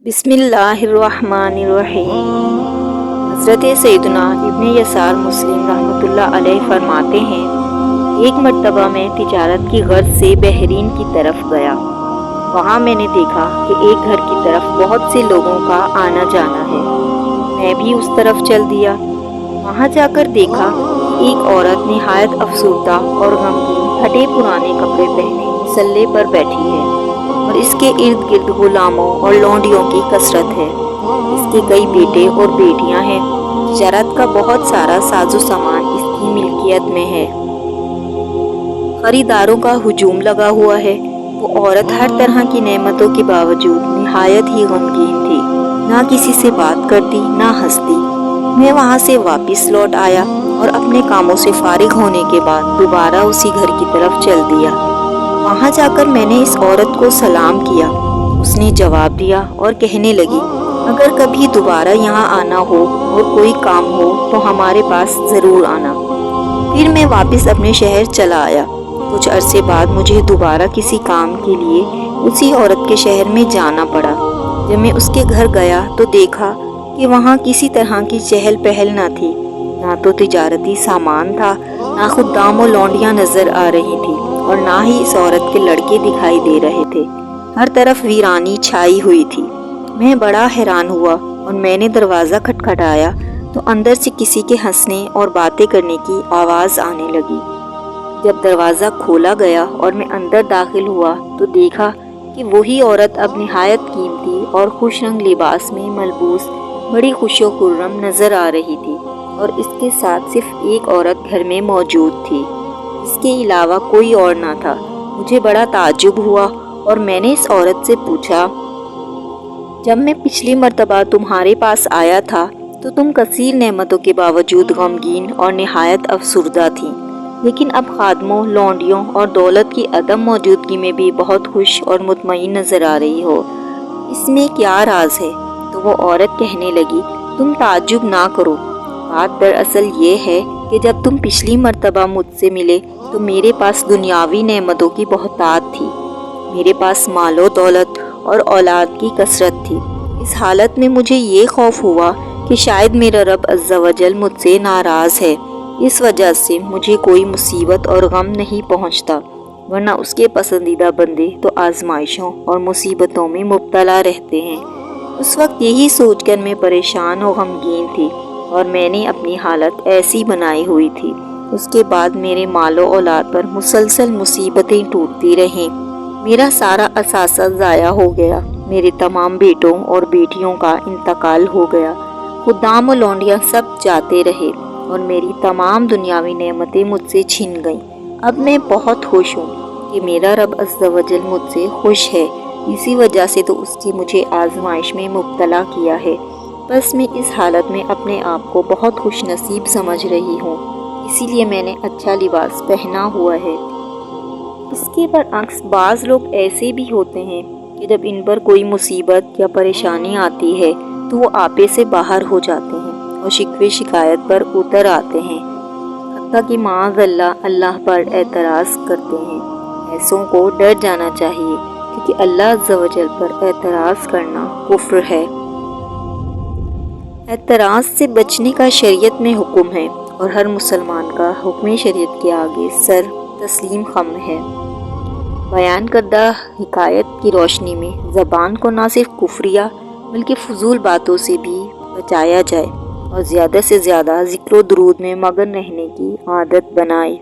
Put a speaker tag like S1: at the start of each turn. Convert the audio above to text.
S1: بسم اللہ الرحمن الرحیم۔ حضرت سیدنا ابن یسار مسلم رحمۃ اللہ علیہ فرماتے ہیں، ایک مرتبہ میں تجارت کی غرض سے بحرین کی طرف گیا۔ وہاں میں نے دیکھا کہ ایک گھر کی طرف بہت سے لوگوں کا آنا جانا ہے۔ میں بھی اس طرف چل دیا۔ وہاں جا کر دیکھا کہ ایک عورت نہایت افسردہ اور غمگین پھٹے پرانے کپڑے پہنے مصلے پر بیٹھی ہے اور اس کے ارد گرد غلاموں اور لونڈیوں کی کثرت ہے۔ اس کے کئی بیٹے اور بیٹیاں ہیں۔ تجارت کا بہت سارا ساز و سامان اس کی ملکیت میں ہے۔ خریداروں کا ہجوم لگا ہوا ہے۔ وہ عورت ہر طرح کی نعمتوں کے باوجود نہایت ہی غمگین تھی، نہ کسی سے بات کرتی نہ ہنستی۔ میں وہاں سے واپس لوٹ آیا اور اپنے کاموں سے فارغ ہونے کے بعد دوبارہ اسی گھر کی طرف چل دیا۔ وہاں جا کر میں نے اس عورت کو سلام کیا۔ اس نے جواب دیا اور کہنے لگی، اگر کبھی دوبارہ یہاں آنا ہو اور کوئی کام ہو تو ہمارے پاس ضرور آنا۔ پھر میں واپس اپنے شہر چلا آیا۔ کچھ عرصے بعد مجھے دوبارہ کسی کام کے لیے اسی عورت کے شہر میں جانا پڑا۔ جب میں اس کے گھر گیا تو دیکھا کہ وہاں کسی طرح کی چہل پہل نہ تھی، نہ تو تجارتی سامان تھا، نہ خدام و لونڈیاں نظر آ رہی تھی اور نہ ہی اس عورت کے لڑکے دکھائی دے رہے تھے۔ ہر طرف ویرانی چھائی ہوئی تھی۔ میں بڑا حیران ہوا اور میں نے دروازہ کھٹکھٹایا تو اندر سے کسی کے ہنسنے اور باتیں کرنے کی آواز آنے لگی۔ جب دروازہ کھولا گیا اور میں اندر داخل ہوا تو دیکھا کہ وہی عورت اب نہایت قیمتی اور خوش رنگ لباس میں ملبوس بڑی خوش و خرم نظر آ رہی تھی اور اس کے ساتھ صرف ایک عورت گھر میں موجود تھی۔ اس کے علاوہ کوئی اور نہ تھا۔ مجھے بڑا تعجب ہوا اور میں نے اس عورت سے پوچھا، جب میں پچھلی مرتبہ تمہارے پاس آیا تھا تو تم کثیر نعمتوں کے باوجود غمگین اور نہایت افسردہ تھیں، لیکن اب خادموں، لونڈیوں اور دولت کی عدم موجودگی میں بھی بہت خوش اور مطمئن نظر آ رہی ہو۔ اس میں کیا راز ہے؟ تو وہ عورت کہنے لگی، تم تعجب نہ کرو، بات دراصل یہ ہے کہ جب تم پچھلی مرتبہ مجھ سے ملے تو میرے پاس دنیاوی نعمتوں کی بہتات تھی۔ میرے پاس مال و دولت اور اولاد کی کثرت تھی۔ اس حالت میں مجھے یہ خوف ہوا کہ شاید میرا رب عز و جل مجھ سے ناراض ہے، اس وجہ سے مجھے کوئی مصیبت اور غم نہیں پہنچتا، ورنہ اس کے پسندیدہ بندے تو آزمائشوں اور مصیبتوں میں مبتلا رہتے ہیں۔ اس وقت یہی سوچ کر میں پریشان و غمگین تھی اور میں نے اپنی حالت ایسی بنائی ہوئی تھی۔ اس کے بعد میرے مال و اولاد پر مسلسل مصیبتیں ٹوٹتی رہیں۔ میرا سارا اثاثہ ضائع ہو گیا۔ میرے تمام بیٹوں اور بیٹیوں کا انتقال ہو گیا۔ خدام و لونڈیاں سب جاتے رہے اور میری تمام دنیاوی نعمتیں مجھ سے چھن گئیں۔ اب میں بہت خوش ہوں کہ میرا رب عز و جل مجھ سے خوش ہے، اسی وجہ سے تو اس کی مجھے آزمائش میں مبتلا کیا ہے۔ بس میں اس حالت میں اپنے آپ کو بہت خوش نصیب سمجھ رہی ہوں، اسی لیے میں نے اچھا لباس پہنا ہوا ہے۔ اس کے برعکس بعض لوگ ایسے بھی ہوتے ہیں کہ جب ان پر کوئی مصیبت یا پریشانی آتی ہے تو وہ آپے سے باہر ہو جاتے ہیں اور شکوے شکایت پر اتر آتے ہیں، حتیٰ کہ معاذ اللہ اللہ پر اعتراض کرتے ہیں۔ ایسوں کو ڈر جانا چاہیے، کیونکہ اللہ عز و جل پر اعتراض کرنا کفر ہے۔ اعتراض سے بچنے کا شریعت میں حکم ہے اور ہر مسلمان کا حکم شریعت کے آگے سر تسلیم خم ہے۔ بیان کردہ حکایت کی روشنی میں زبان کو نہ صرف کفریہ بلکہ فضول باتوں سے بھی بچایا جائے اور زیادہ سے زیادہ ذکر و درود میں مگن رہنے کی عادت بنائے۔